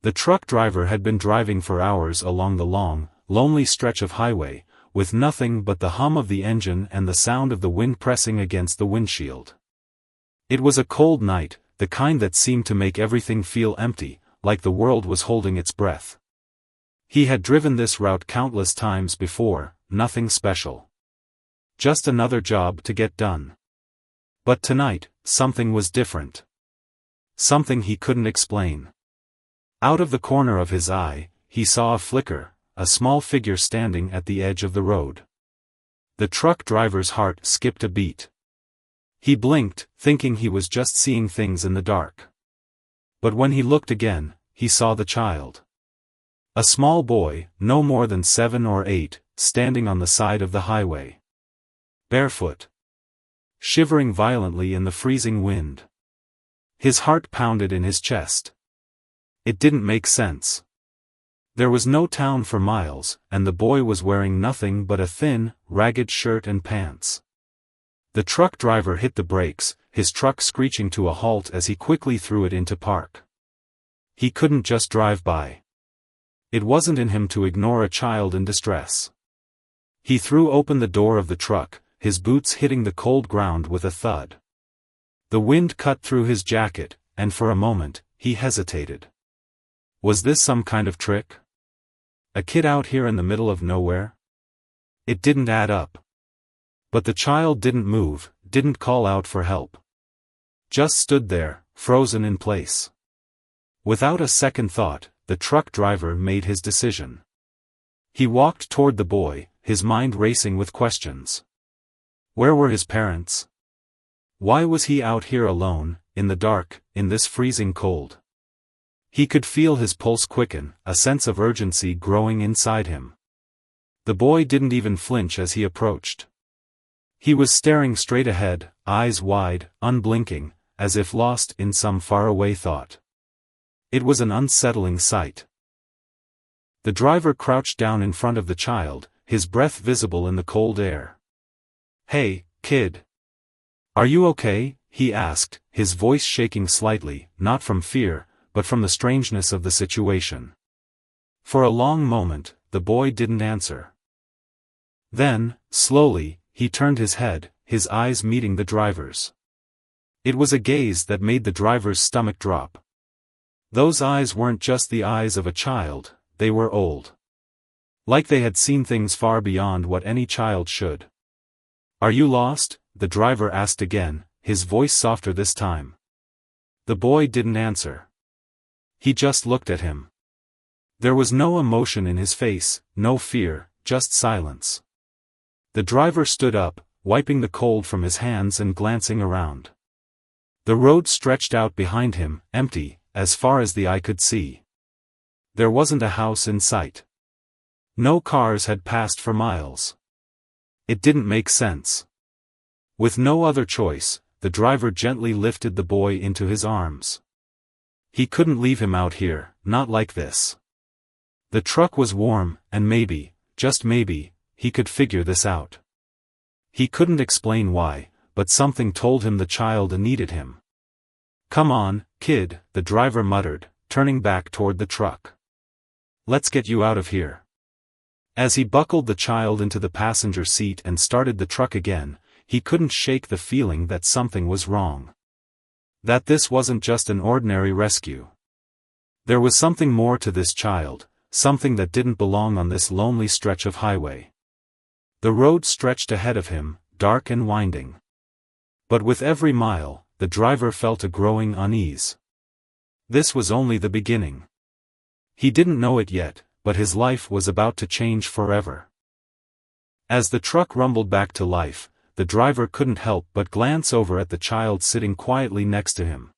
The truck driver had been driving for hours along the long, lonely stretch of highway, with nothing but the hum of the engine and the sound of the wind pressing against the windshield. It was a cold night, the kind that seemed to make everything feel empty, like the world was holding its breath. He had driven this route countless times before, nothing special. Just another job to get done. But tonight, something was different. Something he couldn't explain. Out of the corner of his eye, he saw a flicker, a small figure standing at the edge of the road. The truck driver's heart skipped a beat. He blinked, thinking he was just seeing things in the dark. But when he looked again, he saw the child. A small boy, no more than 7 or 8, standing on the side of the highway. Barefoot. Shivering violently in the freezing wind. His heart pounded in his chest. It didn't make sense. There was no town for miles, and the boy was wearing nothing but a thin, ragged shirt and pants. The truck driver hit the brakes, his truck screeching to a halt as he quickly threw it into park. He couldn't just drive by. It wasn't in him to ignore a child in distress. He threw open the door of the truck, his boots hitting the cold ground with a thud. The wind cut through his jacket, and for a moment, he hesitated. Was this some kind of trick? A kid out here in the middle of nowhere? It didn't add up. But the child didn't move, didn't call out for help. Just stood there, frozen in place. Without a second thought, the truck driver made his decision. He walked toward the boy, his mind racing with questions. Where were his parents? Why was he out here alone, in the dark, in this freezing cold? He could feel his pulse quicken, a sense of urgency growing inside him. The boy didn't even flinch as he approached. He was staring straight ahead, eyes wide, unblinking, as if lost in some faraway thought. It was an unsettling sight. The driver crouched down in front of the child, his breath visible in the cold air. "Hey, kid. Are you okay?" he asked, his voice shaking slightly, not from fear, but from the strangeness of the situation. For a long moment, the boy didn't answer. Then, slowly, he turned his head, his eyes meeting the driver's. It was a gaze that made the driver's stomach drop. Those eyes weren't just the eyes of a child, they were old. Like they had seen things far beyond what any child should. "Are you lost?" the driver asked again, his voice softer this time. The boy didn't answer. He just looked at him. There was no emotion in his face, no fear, just silence. The driver stood up, wiping the cold from his hands and glancing around. The road stretched out behind him, empty, as far as the eye could see. There wasn't a house in sight. No cars had passed for miles. It didn't make sense. With no other choice, the driver gently lifted the boy into his arms. He couldn't leave him out here, not like this. The truck was warm, and maybe, just maybe, he could figure this out. He couldn't explain why, but something told him the child needed him. "Come on, kid," the driver muttered, turning back toward the truck. "Let's get you out of here." As he buckled the child into the passenger seat and started the truck again, he couldn't shake the feeling that something was wrong. That this wasn't just an ordinary rescue. There was something more to this child, something that didn't belong on this lonely stretch of highway. The road stretched ahead of him, dark and winding. But with every mile, the driver felt a growing unease. This was only the beginning. He didn't know it yet, but his life was about to change forever. As the truck rumbled back to life, the driver couldn't help but glance over at the child sitting quietly next to him.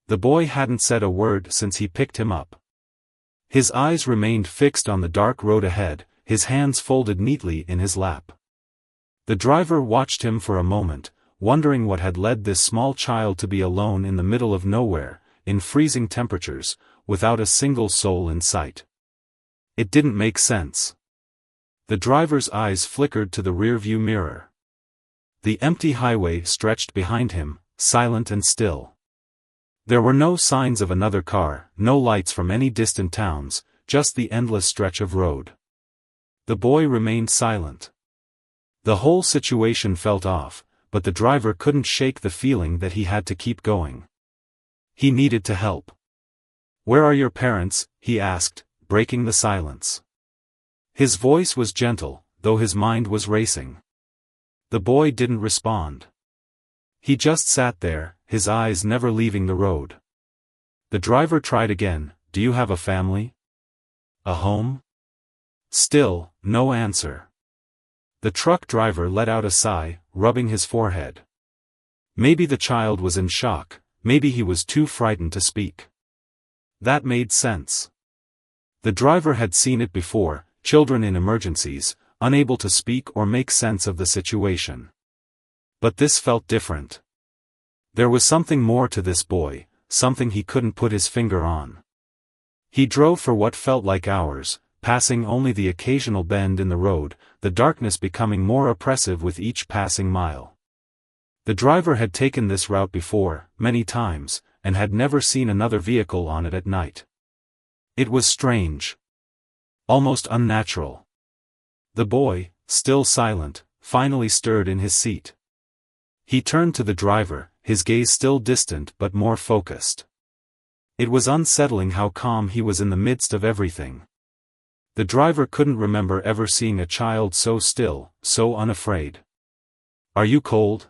The boy hadn't said a word since he picked him up. His eyes remained fixed on the dark road ahead, his hands folded neatly in his lap. The driver watched him for a moment, wondering what had led this small child to be alone in the middle of nowhere, in freezing temperatures, without a single soul in sight. It didn't make sense. The driver's eyes flickered to the rearview mirror. The empty highway stretched behind him, silent and still. There were no signs of another car, no lights from any distant towns, just the endless stretch of road. The boy remained silent. The whole situation felt off, but the driver couldn't shake the feeling that he had to keep going. He needed to help. "Where are your parents?" he asked, breaking the silence. His voice was gentle, though his mind was racing. The boy didn't respond. He just sat there, his eyes never leaving the road. The driver tried again, "Do you have a family? A home?" Still, no answer. The truck driver let out a sigh, rubbing his forehead. Maybe the child was in shock, maybe he was too frightened to speak. That made sense. The driver had seen it before, children in emergencies, unable to speak or make sense of the situation. But this felt different. There was something more to this boy, something he couldn't put his finger on. He drove for what felt like hours, passing only the occasional bend in the road, the darkness becoming more oppressive with each passing mile. The driver had taken this route before, many times, and had never seen another vehicle on it at night. It was strange. Almost unnatural. The boy, still silent, finally stirred in his seat. He turned to the driver, his gaze still distant but more focused. It was unsettling how calm he was in the midst of everything. The driver couldn't remember ever seeing a child so still, so unafraid. "Are you cold?"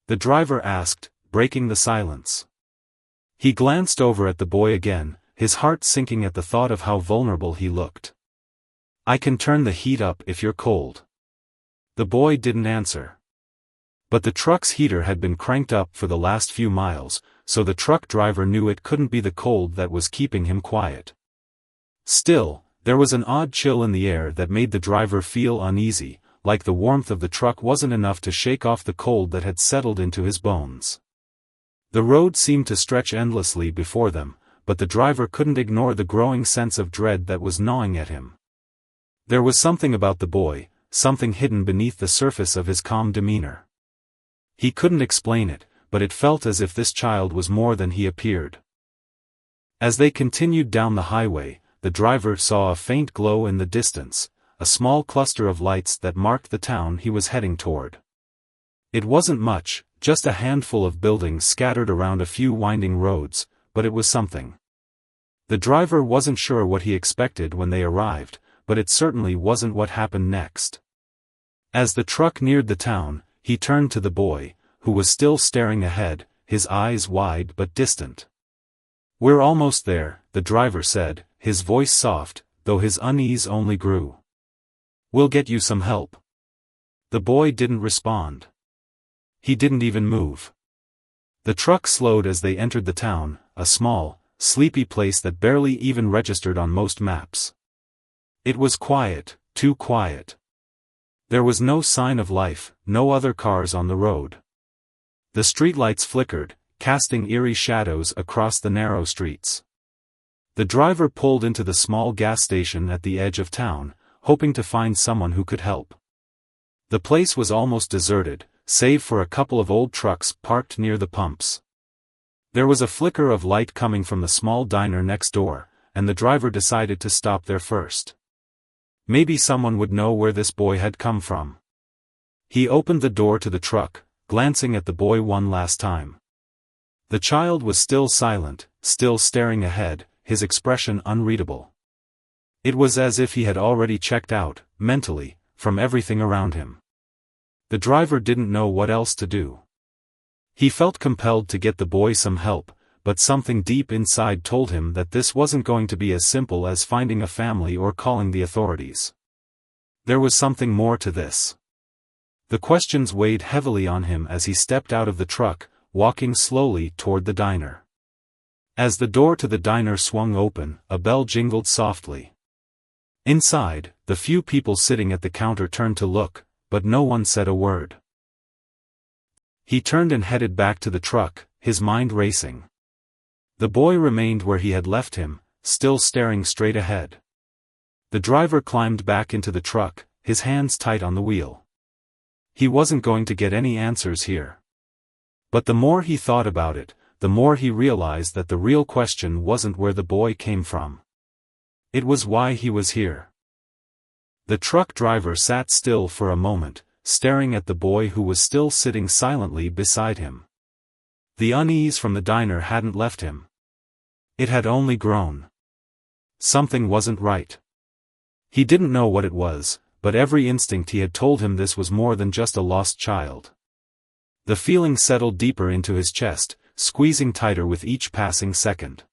the driver asked, breaking the silence. He glanced over at the boy again, his heart sinking at the thought of how vulnerable he looked. "I can turn the heat up if you're cold." The boy didn't answer. But the truck's heater had been cranked up for the last few miles, so the truck driver knew it couldn't be the cold that was keeping him quiet. Still, there was an odd chill in the air that made the driver feel uneasy, like the warmth of the truck wasn't enough to shake off the cold that had settled into his bones. The road seemed to stretch endlessly before them, but the driver couldn't ignore the growing sense of dread that was gnawing at him. There was something about the boy, something hidden beneath the surface of his calm demeanor. He couldn't explain it, but it felt as if this child was more than he appeared. As they continued down the highway, the driver saw a faint glow in the distance, a small cluster of lights that marked the town he was heading toward. It wasn't much, just a handful of buildings scattered around a few winding roads, but it was something. The driver wasn't sure what he expected when they arrived, but it certainly wasn't what happened next. As the truck neared the town, he turned to the boy, who was still staring ahead, his eyes wide but distant. "We're almost there," the driver said, his voice soft, though his unease only grew. "We'll get you some help." The boy didn't respond. He didn't even move. The truck slowed as they entered the town, a small, sleepy place that barely even registered on most maps. It was quiet, too quiet. There was no sign of life, no other cars on the road. The streetlights flickered, casting eerie shadows across the narrow streets. The driver pulled into the small gas station at the edge of town, hoping to find someone who could help. The place was almost deserted, save for a couple of old trucks parked near the pumps. There was a flicker of light coming from the small diner next door, and the driver decided to stop there first. Maybe someone would know where this boy had come from. He opened the door to the truck, glancing at the boy one last time. The child was still silent, still staring ahead, his expression unreadable. It was as if he had already checked out, mentally, from everything around him. The driver didn't know what else to do. He felt compelled to get the boy some help, but something deep inside told him that this wasn't going to be as simple as finding a family or calling the authorities. There was something more to this. The questions weighed heavily on him as he stepped out of the truck, walking slowly toward the diner. As the door to the diner swung open, a bell jingled softly. Inside, the few people sitting at the counter turned to look, but no one said a word. He turned and headed back to the truck, his mind racing. The boy remained where he had left him, still staring straight ahead. The driver climbed back into the truck, his hands tight on the wheel. He wasn't going to get any answers here. But the more he thought about it, the more he realized that the real question wasn't where the boy came from. It was why he was here. The truck driver sat still for a moment, staring at the boy who was still sitting silently beside him. The unease from the diner hadn't left him. It had only grown. Something wasn't right. He didn't know what it was, but every instinct he had told him this was more than just a lost child. The feeling settled deeper into his chest, squeezing tighter with each passing second.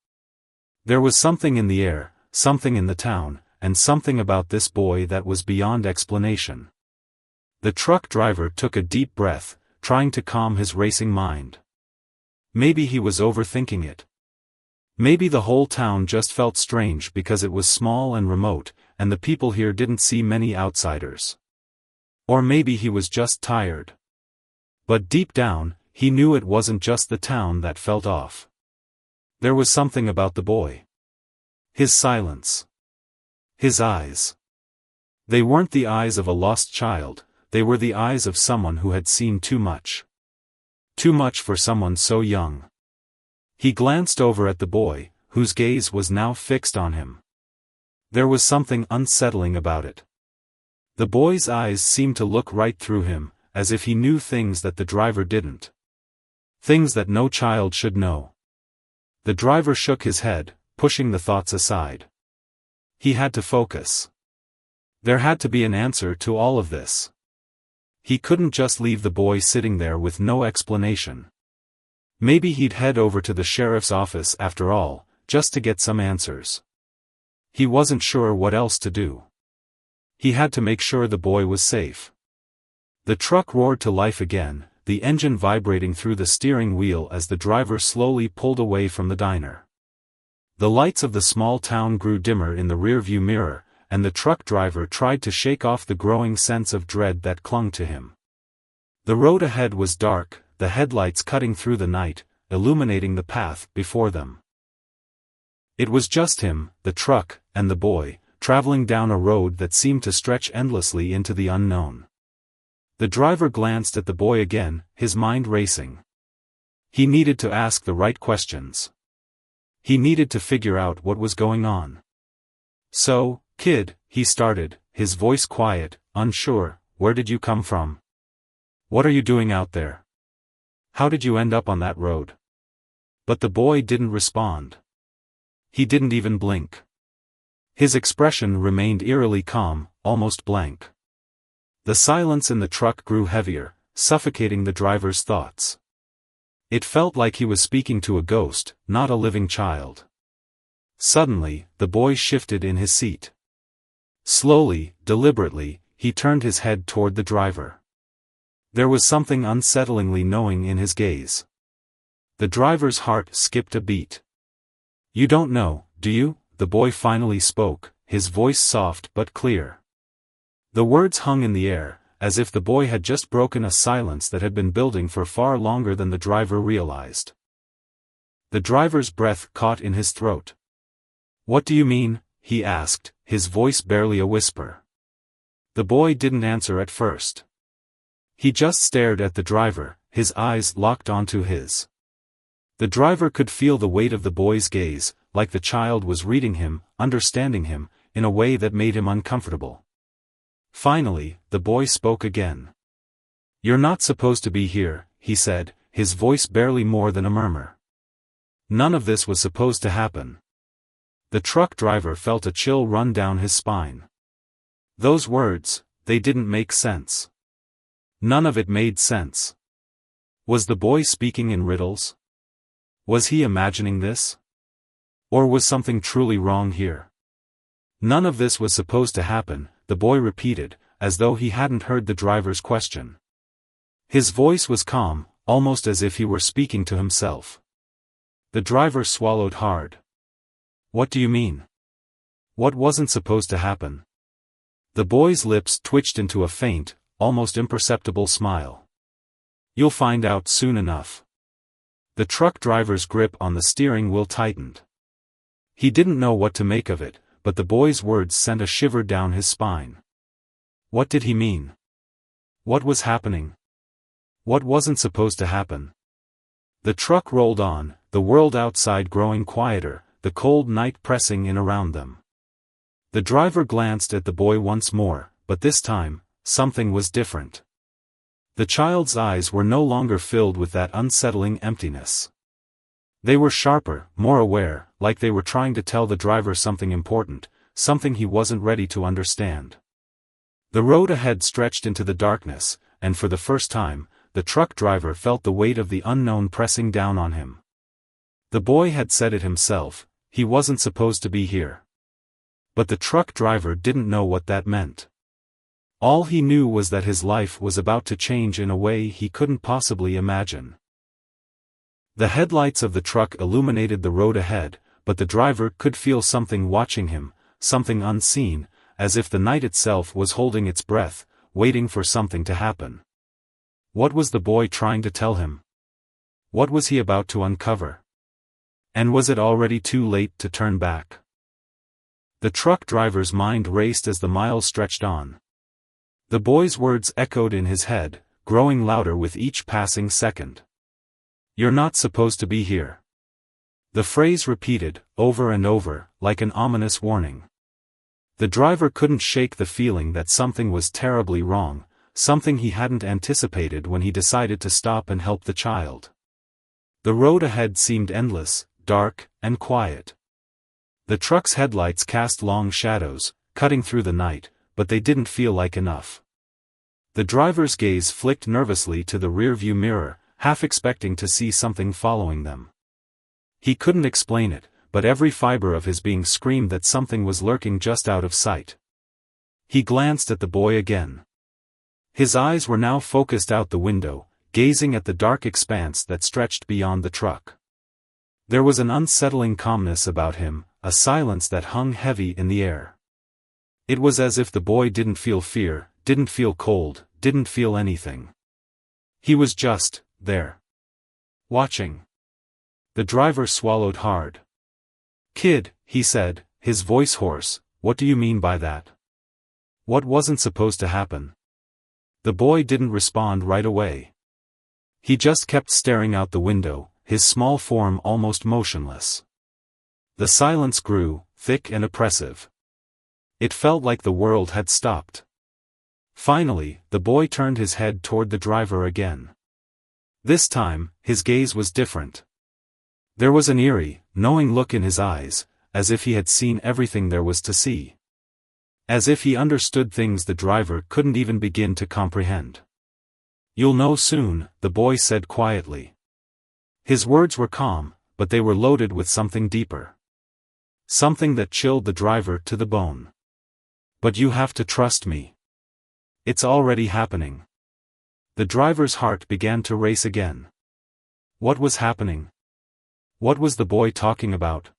There was something in the air, something in the town, and something about this boy that was beyond explanation. The truck driver took a deep breath, trying to calm his racing mind. Maybe he was overthinking it. Maybe the whole town just felt strange because it was small and remote, and the people here didn't see many outsiders. Or maybe he was just tired. But deep down, he knew it wasn't just the town that felt off. There was something about the boy. His silence. His eyes. They weren't the eyes of a lost child, they were the eyes of someone who had seen too much. Too much for someone so young. He glanced over at the boy, whose gaze was now fixed on him. There was something unsettling about it. The boy's eyes seemed to look right through him, as if he knew things that the driver didn't. Things that no child should know. The driver shook his head, pushing the thoughts aside. He had to focus. There had to be an answer to all of this. He couldn't just leave the boy sitting there with no explanation. Maybe he'd head over to the sheriff's office after all, just to get some answers. He wasn't sure what else to do. He had to make sure the boy was safe. The truck roared to life again, the engine vibrating through the steering wheel as the driver slowly pulled away from the diner. The lights of the small town grew dimmer in the rearview mirror, and the truck driver tried to shake off the growing sense of dread that clung to him. The road ahead was dark, the headlights cutting through the night, illuminating the path before them. It was just him, the truck, and the boy, traveling down a road that seemed to stretch endlessly into the unknown. The driver glanced at the boy again, his mind racing. He needed to ask the right questions. He needed to figure out what was going on. "So, kid," he started, his voice quiet, unsure, "where did you come from? What are you doing out there? How did you end up on that road?" But the boy didn't respond. He didn't even blink. His expression remained eerily calm, almost blank. The silence in the truck grew heavier, suffocating the driver's thoughts. It felt like he was speaking to a ghost, not a living child. Suddenly, the boy shifted in his seat. Slowly, deliberately, he turned his head toward the driver. There was something unsettlingly knowing in his gaze. The driver's heart skipped a beat. "You don't know, do you?" the boy finally spoke, his voice soft but clear. The words hung in the air, as if the boy had just broken a silence that had been building for far longer than the driver realized. The driver's breath caught in his throat. "What do you mean?" he asked, his voice barely a whisper. The boy didn't answer at first. He just stared at the driver, his eyes locked onto his. The driver could feel the weight of the boy's gaze, like the child was reading him, understanding him, in a way that made him uncomfortable. Finally, the boy spoke again. "You're not supposed to be here," he said, his voice barely more than a murmur. None of this was supposed to happen. The truck driver felt a chill run down his spine. Those words, they didn't make sense. None of it made sense. Was the boy speaking in riddles? Was he imagining this? Or was something truly wrong here? None of this was supposed to happen, the boy repeated, as though he hadn't heard the driver's question. His voice was calm, almost as if he were speaking to himself. The driver swallowed hard. "What do you mean? What wasn't supposed to happen?" The boy's lips twitched into a faint, almost imperceptible smile. "You'll find out soon enough." The truck driver's grip on the steering wheel tightened. He didn't know what to make of it, but the boy's words sent a shiver down his spine. What did he mean? What was happening? What wasn't supposed to happen? The truck rolled on, the world outside growing quieter, the cold night pressing in around them. The driver glanced at the boy once more, but this time, something was different. The child's eyes were no longer filled with that unsettling emptiness. They were sharper, more aware, like they were trying to tell the driver something important, something he wasn't ready to understand. The road ahead stretched into the darkness, and for the first time, the truck driver felt the weight of the unknown pressing down on him. The boy had said it himself, he wasn't supposed to be here. But the truck driver didn't know what that meant. All he knew was that his life was about to change in a way he couldn't possibly imagine. The headlights of the truck illuminated the road ahead, but the driver could feel something watching him, something unseen, as if the night itself was holding its breath, waiting for something to happen. What was the boy trying to tell him? What was he about to uncover? And was it already too late to turn back? The truck driver's mind raced as the miles stretched on. The boy's words echoed in his head, growing louder with each passing second. "You're not supposed to be here." The phrase repeated, over and over, like an ominous warning. The driver couldn't shake the feeling that something was terribly wrong, something he hadn't anticipated when he decided to stop and help the child. The road ahead seemed endless, dark, and quiet. The truck's headlights cast long shadows, cutting through the night, but they didn't feel like enough. The driver's gaze flicked nervously to the rearview mirror, half expecting to see something following them. He couldn't explain it, but every fiber of his being screamed that something was lurking just out of sight. He glanced at the boy again. His eyes were now focused out the window, gazing at the dark expanse that stretched beyond the truck. There was an unsettling calmness about him, a silence that hung heavy in the air. It was as if the boy didn't feel fear, didn't feel cold, didn't feel anything. He was just there. Watching. The driver swallowed hard. "Kid," he said, his voice hoarse, "what do you mean by that? What wasn't supposed to happen?" The boy didn't respond right away. He just kept staring out the window, his small form almost motionless. The silence grew, thick and oppressive. It felt like the world had stopped. Finally, the boy turned his head toward the driver again. This time, his gaze was different. There was an eerie, knowing look in his eyes, as if he had seen everything there was to see. As if he understood things the driver couldn't even begin to comprehend. "You'll know soon," the boy said quietly. His words were calm, but they were loaded with something deeper. Something that chilled the driver to the bone. "But you have to trust me. It's already happening." The driver's heart began to race again. What was happening? What was the boy talking about?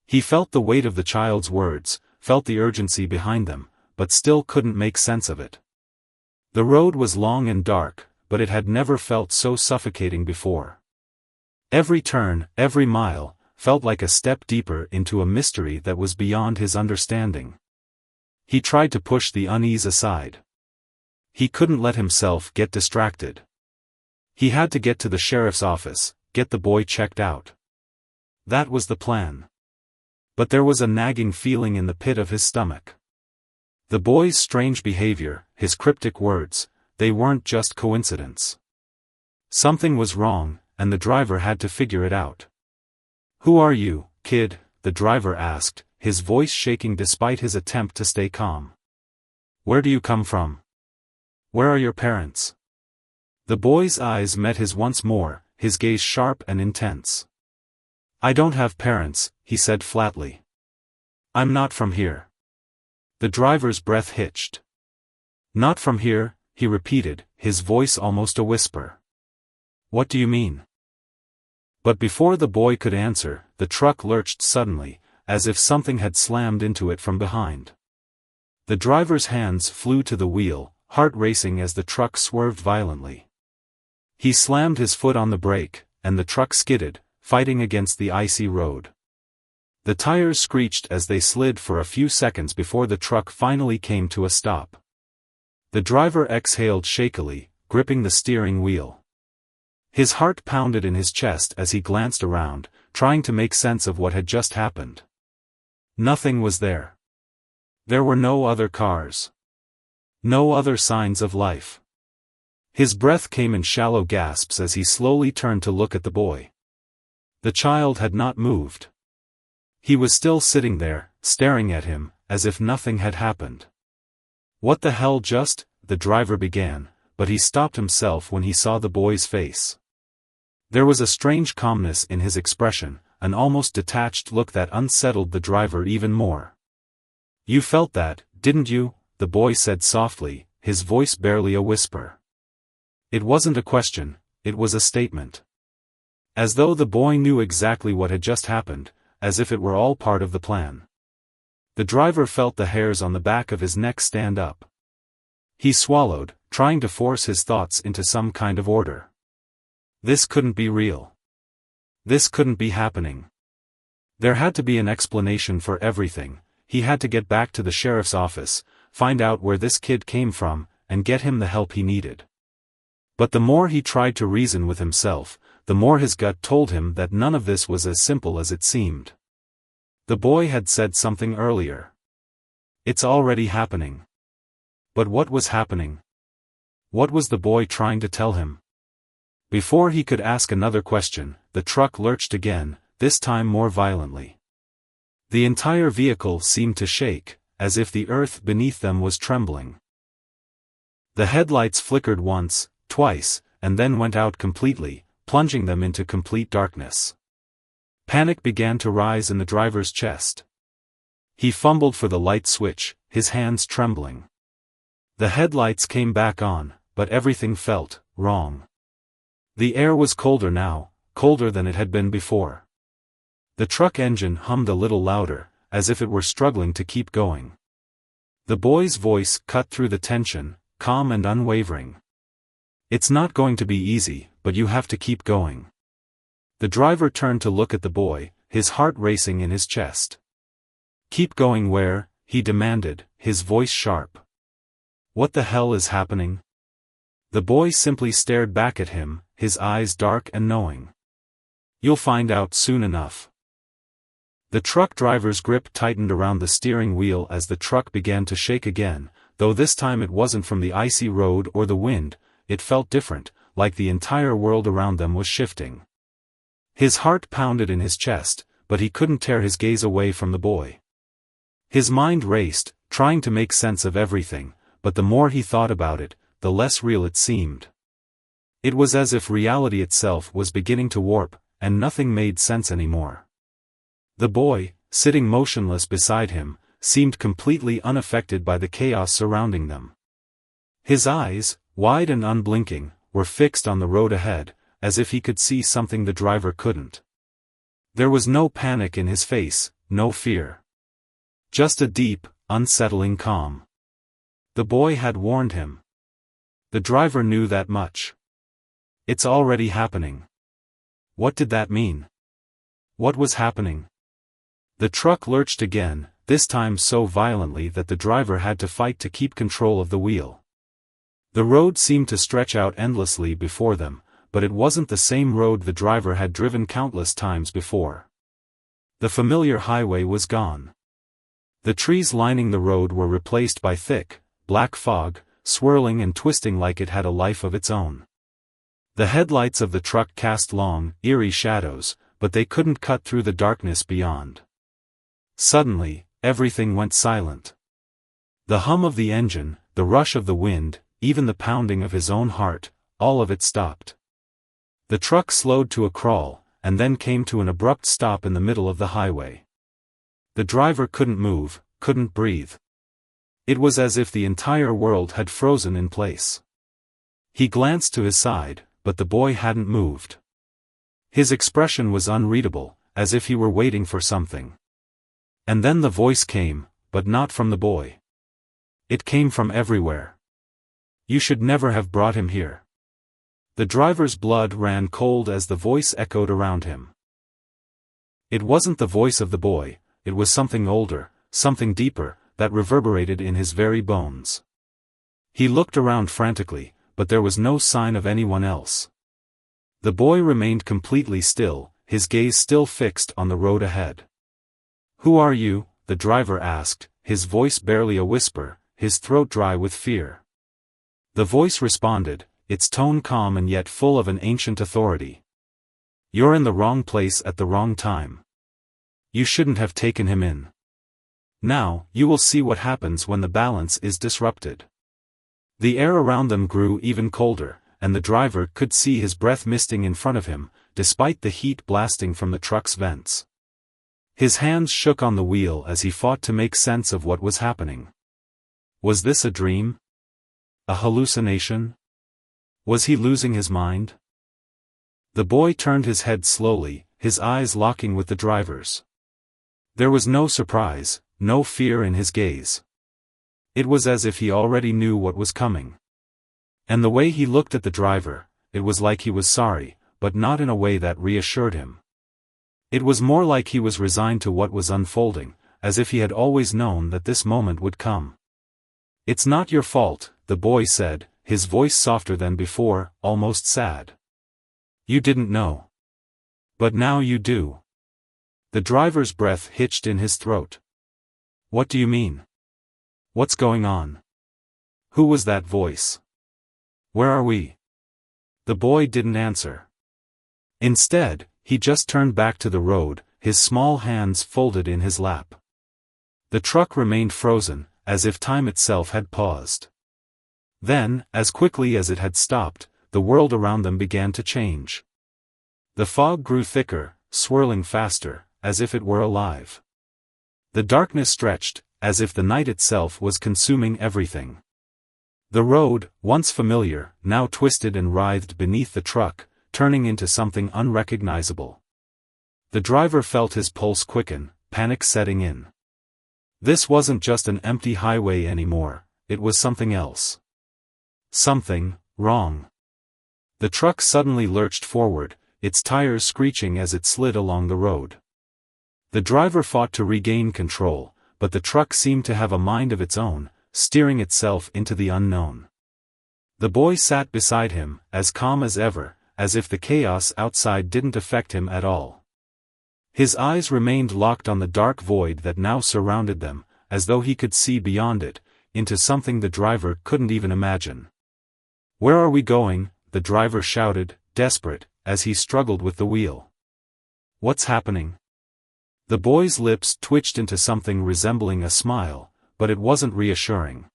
He felt the weight of the child's words, felt the urgency behind them, but still couldn't make sense of it. The road was long and dark, but it had never felt so suffocating before. Every turn, every mile, felt like a step deeper into a mystery that was beyond his understanding. He tried to push the unease aside. He couldn't let himself get distracted. He had to get to the sheriff's office, get the boy checked out. That was the plan. But there was a nagging feeling in the pit of his stomach. The boy's strange behavior, his cryptic words, they weren't just coincidence. Something was wrong, and the driver had to figure it out. "Who are you, kid?" the driver asked, his voice shaking despite his attempt to stay calm. "Where do you come from? Where are your parents?" The boy's eyes met his once more, his gaze sharp and intense. "I don't have parents," he said flatly. "I'm not from here." The driver's breath hitched. "Not from here," he repeated, his voice almost a whisper. "What do you mean?" But before the boy could answer, the truck lurched suddenly, as if something had slammed into it from behind. The driver's hands flew to the wheel, heart racing as the truck swerved violently. He slammed his foot on the brake, and the truck skidded, fighting against the icy road. The tires screeched as they slid for a few seconds before the truck finally came to a stop. The driver exhaled shakily, gripping the steering wheel. His heart pounded in his chest as he glanced around, trying to make sense of what had just happened. Nothing was there. There were no other cars. No other signs of life. His breath came in shallow gasps as he slowly turned to look at the boy. The child had not moved. He was still sitting there, staring at him, as if nothing had happened. "What the hell just?" the driver began, but he stopped himself when he saw the boy's face. There was a strange calmness in his expression, an almost detached look that unsettled the driver even more. "You felt that, didn't you?" the boy said softly, his voice barely a whisper. It wasn't a question, it was a statement. As though the boy knew exactly what had just happened, as if it were all part of the plan. The driver felt the hairs on the back of his neck stand up. He swallowed, trying to force his thoughts into some kind of order. This couldn't be real. This couldn't be happening. There had to be an explanation for everything. He had to get back to the sheriff's office, find out where this kid came from, and get him the help he needed. But the more he tried to reason with himself, the more his gut told him that none of this was as simple as it seemed. The boy had said something earlier. It's already happening. But what was happening? What was the boy trying to tell him? Before he could ask another question, the truck lurched again, this time more violently. The entire vehicle seemed to shake, as if the earth beneath them was trembling. The headlights flickered once, twice, and then went out completely, plunging them into complete darkness. Panic began to rise in the driver's chest. He fumbled for the light switch, his hands trembling. The headlights came back on, but everything felt wrong. The air was colder now, colder than it had been before. The truck engine hummed a little louder, as if it were struggling to keep going. The boy's voice cut through the tension, calm and unwavering. "It's not going to be easy, but you have to keep going." The driver turned to look at the boy, his heart racing in his chest. "Keep going where?" he demanded, his voice sharp. "What the hell is happening?" The boy simply stared back at him, his eyes dark and knowing. "You'll find out soon enough." The truck driver's grip tightened around the steering wheel as the truck began to shake again, though this time it wasn't from the icy road or the wind. It felt different, like the entire world around them was shifting. His heart pounded in his chest, but he couldn't tear his gaze away from the boy. His mind raced, trying to make sense of everything, but the more he thought about it, the less real it seemed. It was as if reality itself was beginning to warp, and nothing made sense anymore. The boy, sitting motionless beside him, seemed completely unaffected by the chaos surrounding them. His eyes, wide and unblinking, were fixed on the road ahead, as if he could see something the driver couldn't. There was no panic in his face, no fear. Just a deep, unsettling calm. The boy had warned him. The driver knew that much. It's already happening. What did that mean? What was happening? The truck lurched again, this time so violently that the driver had to fight to keep control of the wheel. The road seemed to stretch out endlessly before them, but it wasn't the same road the driver had driven countless times before. The familiar highway was gone. The trees lining the road were replaced by thick, black fog, swirling and twisting like it had a life of its own. The headlights of the truck cast long, eerie shadows, but they couldn't cut through the darkness beyond. Suddenly, everything went silent. The hum of the engine, the rush of the wind, even the pounding of his own heart, all of it stopped. The truck slowed to a crawl, and then came to an abrupt stop in the middle of the highway. The driver couldn't move, couldn't breathe. It was as if the entire world had frozen in place. He glanced to his side, but the boy hadn't moved. His expression was unreadable, as if he were waiting for something. And then the voice came, but not from the boy. It came from everywhere. "You should never have brought him here." The driver's blood ran cold as the voice echoed around him. It wasn't the voice of the boy, it was something older, something deeper, that reverberated in his very bones. He looked around frantically, but there was no sign of anyone else. The boy remained completely still, his gaze still fixed on the road ahead. "Who are you?" the driver asked, his voice barely a whisper, his throat dry with fear. The voice responded, its tone calm and yet full of an ancient authority. "You're in the wrong place at the wrong time. You shouldn't have taken him in. Now, you will see what happens when the balance is disrupted." The air around them grew even colder, and the driver could see his breath misting in front of him, despite the heat blasting from the truck's vents. His hands shook on the wheel as he fought to make sense of what was happening. Was this a dream? A hallucination? Was he losing his mind? The boy turned his head slowly, his eyes locking with the driver's. There was no surprise, no fear in his gaze. It was as if he already knew what was coming. And the way he looked at the driver, it was like he was sorry, but not in a way that reassured him. It was more like he was resigned to what was unfolding, as if he had always known that this moment would come. "It's not your fault," the boy said, his voice softer than before, almost sad. "You didn't know. But now you do." The driver's breath hitched in his throat. "What do you mean? What's going on? Who was that voice? Where are we?" The boy didn't answer. Instead, he just turned back to the road, his small hands folded in his lap. The truck remained frozen, as if time itself had paused. Then, as quickly as it had stopped, the world around them began to change. The fog grew thicker, swirling faster, as if it were alive. The darkness stretched, as if the night itself was consuming everything. The road, once familiar, now twisted and writhed beneath the truck, turning into something unrecognizable. The driver felt his pulse quicken, panic setting in. This wasn't just an empty highway anymore, it was something else. Something wrong. The truck suddenly lurched forward, its tires screeching as it slid along the road. The driver fought to regain control, but the truck seemed to have a mind of its own, steering itself into the unknown. The boy sat beside him, as calm as ever, as if the chaos outside didn't affect him at all. His eyes remained locked on the dark void that now surrounded them, as though he could see beyond it, into something the driver couldn't even imagine. "Where are we going?" the driver shouted, desperate, as he struggled with the wheel. "What's happening?" The boy's lips twitched into something resembling a smile, but it wasn't reassuring.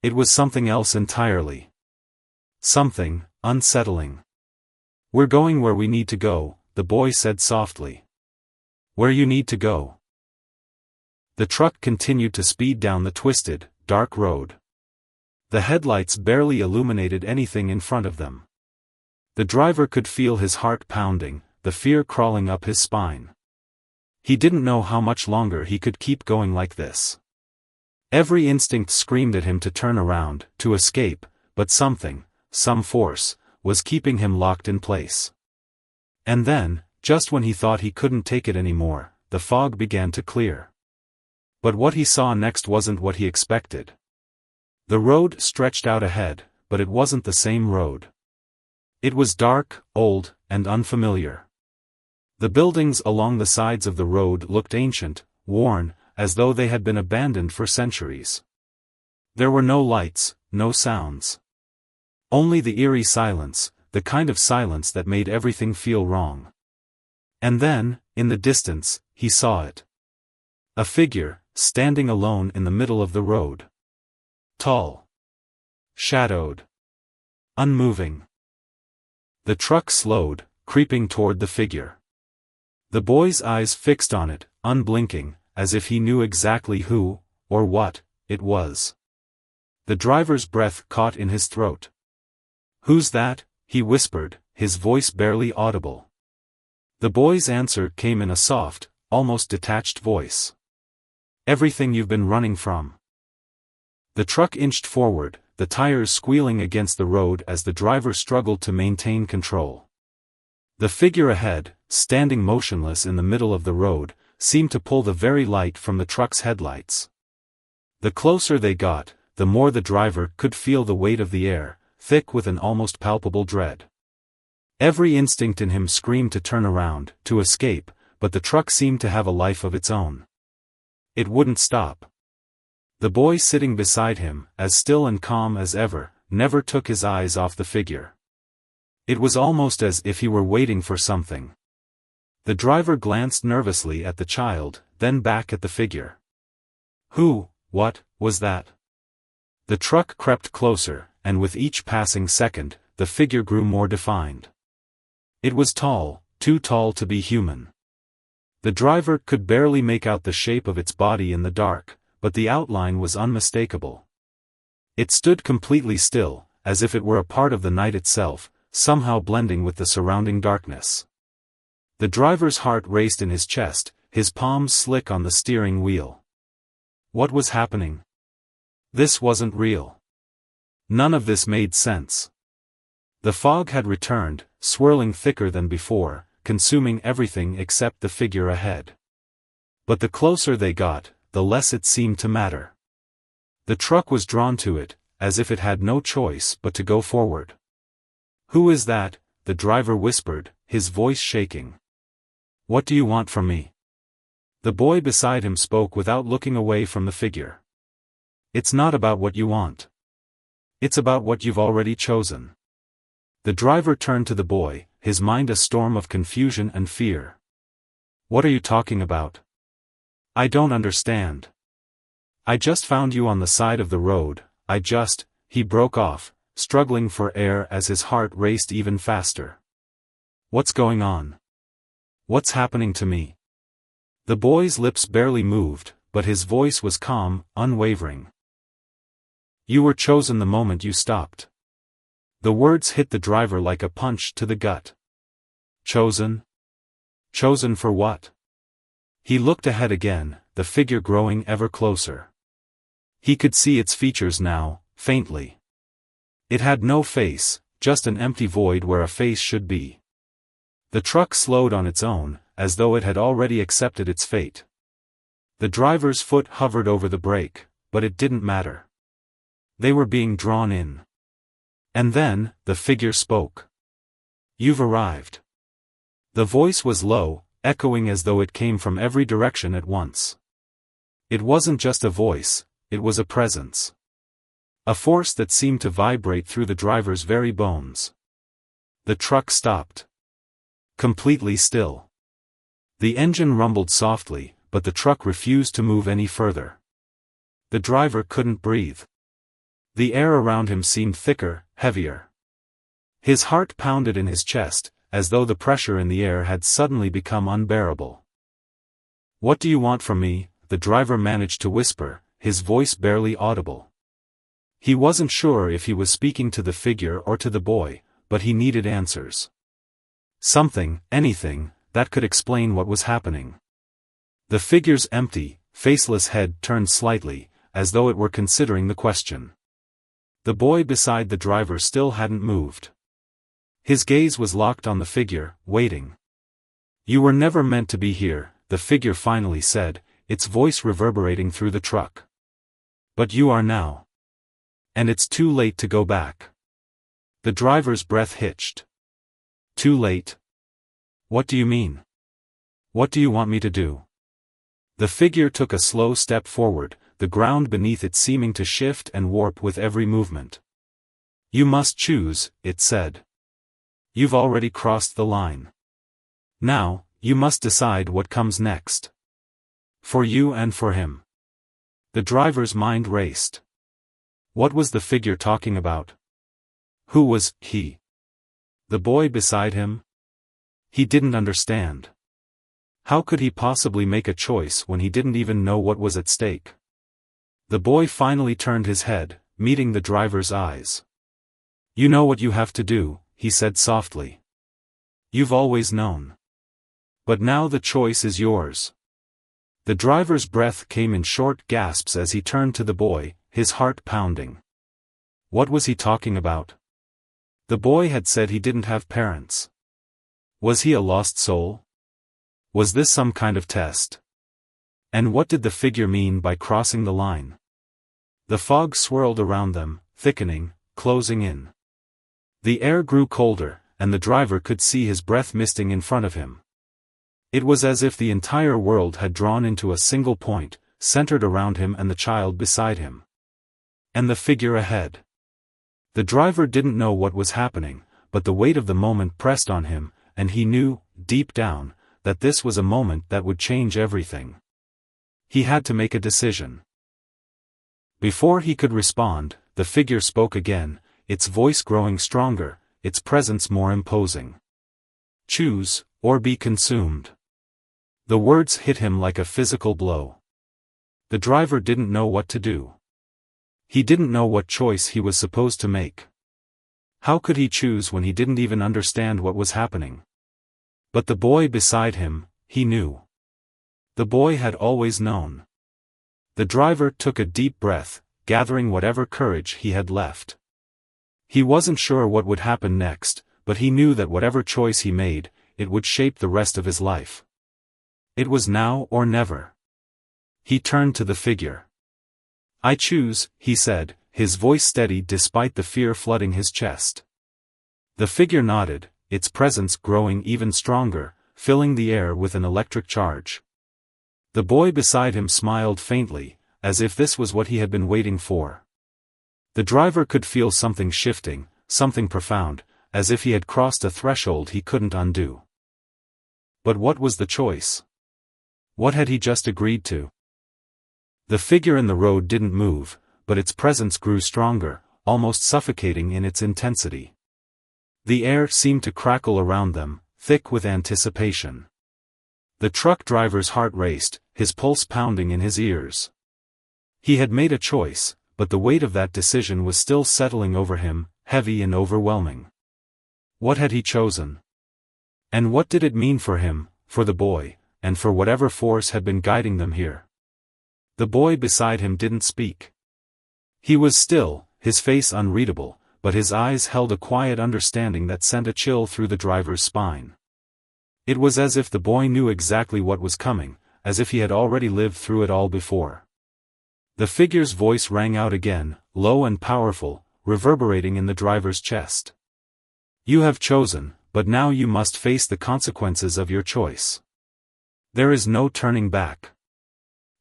It was something else entirely. Something unsettling. "We're going where we need to go," the boy said softly. "Where you need to go." The truck continued to speed down the twisted, dark road. The headlights barely illuminated anything in front of them. The driver could feel his heart pounding, the fear crawling up his spine. He didn't know how much longer he could keep going like this. Every instinct screamed at him to turn around, to escape, but something, some force, was keeping him locked in place. And then, just when he thought he couldn't take it anymore, the fog began to clear. But what he saw next wasn't what he expected. The road stretched out ahead, but it wasn't the same road. It was dark, old, and unfamiliar. The buildings along the sides of the road looked ancient, worn, as though they had been abandoned for centuries. There were no lights, no sounds. Only the eerie silence, the kind of silence that made everything feel wrong. And then, in the distance, he saw it. A figure, standing alone in the middle of the road. Tall. Shadowed. Unmoving. The truck slowed, creeping toward the figure. The boy's eyes fixed on it, unblinking, as if he knew exactly who, or what, it was. The driver's breath caught in his throat. "Who's that?" he whispered, his voice barely audible. The boy's answer came in a soft, almost detached voice. "Everything you've been running from." The truck inched forward, the tires squealing against the road as the driver struggled to maintain control. The figure ahead, standing motionless in the middle of the road, seemed to pull the very light from the truck's headlights. The closer they got, the more the driver could feel the weight of the air, thick with an almost palpable dread. Every instinct in him screamed to turn around, to escape, but the truck seemed to have a life of its own. It wouldn't stop. The boy sitting beside him, as still and calm as ever, never took his eyes off the figure. It was almost as if he were waiting for something. The driver glanced nervously at the child, then back at the figure. What was that? The truck crept closer, and with each passing second, the figure grew more defined. It was tall, too tall to be human. The driver could barely make out the shape of its body in the dark, but the outline was unmistakable. It stood completely still, as if it were a part of the night itself, somehow blending with the surrounding darkness. The driver's heart raced in his chest, his palms slick on the steering wheel. What was happening? This wasn't real. None of this made sense. The fog had returned, swirling thicker than before, consuming everything except the figure ahead. But the closer they got, the less it seemed to matter. The truck was drawn to it, as if it had no choice but to go forward. "Who is that?" the driver whispered, his voice shaking. "What do you want from me?" The boy beside him spoke without looking away from the figure. "It's not about what you want. It's about what you've already chosen." The driver turned to the boy, his mind a storm of confusion and fear. "What are you talking about? I don't understand. I just found you on the side of the road, he broke off, struggling for air as his heart raced even faster. "What's going on? What's happening to me?" The boy's lips barely moved, but his voice was calm, unwavering. "You were chosen the moment you stopped." The words hit the driver like a punch to the gut. Chosen? Chosen for what? He looked ahead again, the figure growing ever closer. He could see its features now, faintly. It had no face, just an empty void where a face should be. The truck slowed on its own, as though it had already accepted its fate. The driver's foot hovered over the brake, but it didn't matter. They were being drawn in. And then, the figure spoke. "You've arrived." The voice was low, echoing as though it came from every direction at once. It wasn't just a voice, it was a presence. A force that seemed to vibrate through the driver's very bones. The truck stopped. Completely still. The engine rumbled softly, but the truck refused to move any further. The driver couldn't breathe. The air around him seemed thicker, heavier. His heart pounded in his chest, as though the pressure in the air had suddenly become unbearable. "What do you want from me?" the driver managed to whisper, his voice barely audible. He wasn't sure if he was speaking to the figure or to the boy, but he needed answers. Something, anything, that could explain what was happening. The figure's empty, faceless head turned slightly, as though it were considering the question. The boy beside the driver still hadn't moved. His gaze was locked on the figure, waiting. "You were never meant to be here," the figure finally said, its voice reverberating through the truck. "But you are now. And it's too late to go back." The driver's breath hitched. "Too late? What do you mean? What do you want me to do?" The figure took a slow step forward, the ground beneath it seeming to shift and warp with every movement. "You must choose," it said. "You've already crossed the line. Now, you must decide what comes next. For you and for him." The driver's mind raced. What was the figure talking about? Who was he? The boy beside him? He didn't understand. How could he possibly make a choice when he didn't even know what was at stake? The boy finally turned his head, meeting the driver's eyes. "You know what you have to do," he said softly. "You've always known. But now the choice is yours." The driver's breath came in short gasps as he turned to the boy, his heart pounding. What was he talking about? The boy had said he didn't have parents. Was he a lost soul? Was this some kind of test? And what did the figure mean by crossing the line? The fog swirled around them, thickening, closing in. The air grew colder, and the driver could see his breath misting in front of him. It was as if the entire world had drawn into a single point, centered around him and the child beside him. And the figure ahead. The driver didn't know what was happening, but the weight of the moment pressed on him, and he knew, deep down, that this was a moment that would change everything. He had to make a decision. Before he could respond, the figure spoke again, its voice growing stronger, its presence more imposing. "Choose, or be consumed." The words hit him like a physical blow. The driver didn't know what to do. He didn't know what choice he was supposed to make. How could he choose when he didn't even understand what was happening? But the boy beside him, he knew. The boy had always known. The driver took a deep breath, gathering whatever courage he had left. He wasn't sure what would happen next, but he knew that whatever choice he made, it would shape the rest of his life. It was now or never. He turned to the figure. "I choose," he said, his voice steady despite the fear flooding his chest. The figure nodded, its presence growing even stronger, filling the air with an electric charge. The boy beside him smiled faintly, as if this was what he had been waiting for. The driver could feel something shifting, something profound, as if he had crossed a threshold he couldn't undo. But what was the choice? What had he just agreed to? The figure in the road didn't move, but its presence grew stronger, almost suffocating in its intensity. The air seemed to crackle around them, thick with anticipation. The truck driver's heart raced, his pulse pounding in his ears. He had made a choice, but the weight of that decision was still settling over him, heavy and overwhelming. What had he chosen? And what did it mean for him, for the boy, and for whatever force had been guiding them here? The boy beside him didn't speak. He was still, his face unreadable, but his eyes held a quiet understanding that sent a chill through the driver's spine. It was as if the boy knew exactly what was coming, as if he had already lived through it all before. The figure's voice rang out again, low and powerful, reverberating in the driver's chest. "You have chosen, but now you must face the consequences of your choice. There is no turning back."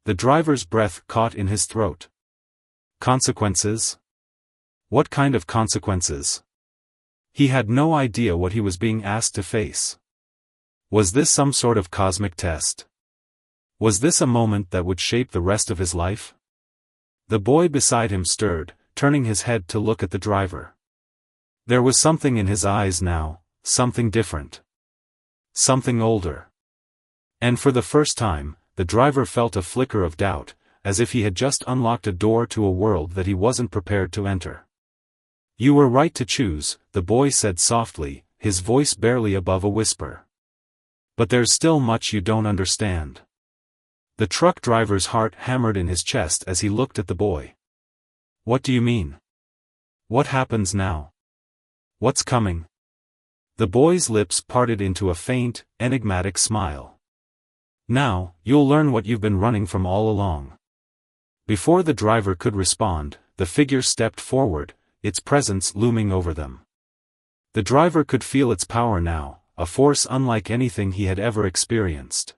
The driver's breath caught in his throat. Consequences? What kind of consequences? He had no idea what he was being asked to face. Was this some sort of cosmic test? Was this a moment that would shape the rest of his life? The boy beside him stirred, turning his head to look at the driver. There was something in his eyes now, something different. Something older. And for the first time, the driver felt a flicker of doubt, as if he had just unlocked a door to a world that he wasn't prepared to enter. "You were right to choose," the boy said softly, his voice barely above a whisper. "But there's still much you don't understand." The truck driver's heart hammered in his chest as he looked at the boy. "What do you mean? What happens now? What's coming?" The boy's lips parted into a faint, enigmatic smile. "Now, you'll learn what you've been running from all along." Before the driver could respond, the figure stepped forward, its presence looming over them. The driver could feel its power now, a force unlike anything he had ever experienced.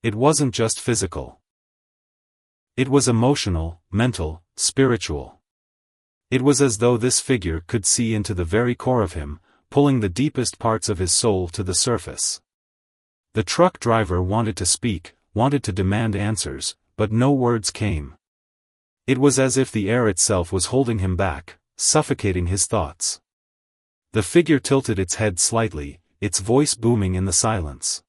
It wasn't just physical. It was emotional, mental, spiritual. It was as though this figure could see into the very core of him, pulling the deepest parts of his soul to the surface. The truck driver wanted to speak, wanted to demand answers, but no words came. It was as if the air itself was holding him back, suffocating his thoughts. The figure tilted its head slightly, its voice booming in the silence.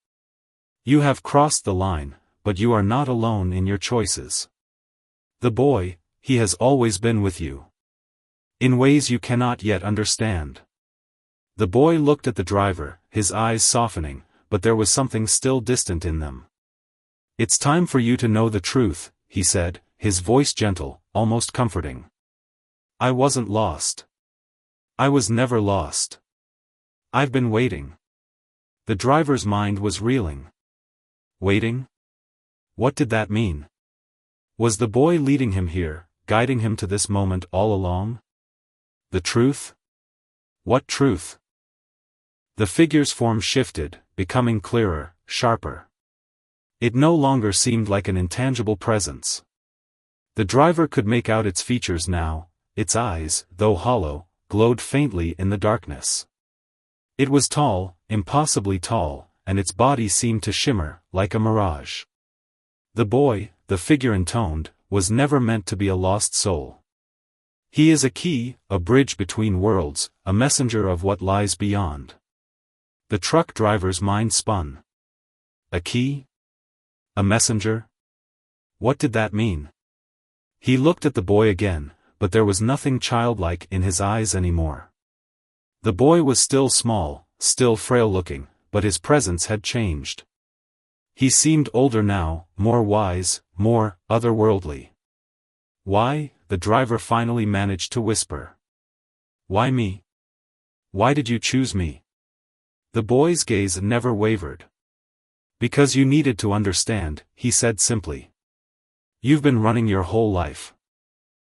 "You have crossed the line, but you are not alone in your choices. The boy, he has always been with you. In ways you cannot yet understand." The boy looked at the driver, his eyes softening, but there was something still distant in them. "It's time for you to know the truth," he said, his voice gentle, almost comforting. "I wasn't lost. I was never lost. I've been waiting." The driver's mind was reeling. Waiting? What did that mean? Was the boy leading him here, guiding him to this moment all along? The truth? What truth? The figure's form shifted, becoming clearer, sharper. It no longer seemed like an intangible presence. The driver could make out its features now. Its eyes, though hollow, glowed faintly in the darkness. It was tall, impossibly tall, and its body seemed to shimmer, like a mirage. The boy, the figure intoned, was never meant to be a lost soul. He is a key, a bridge between worlds, a messenger of what lies beyond. The truck driver's mind spun. A key? A messenger? What did that mean? He looked at the boy again, but there was nothing childlike in his eyes anymore. The boy was still small, still frail-looking, but his presence had changed. He seemed older now, more wise, more otherworldly. Why? The driver finally managed to whisper. Why me? Why did you choose me? The boy's gaze never wavered. Because you needed to understand, he said simply. You've been running your whole life.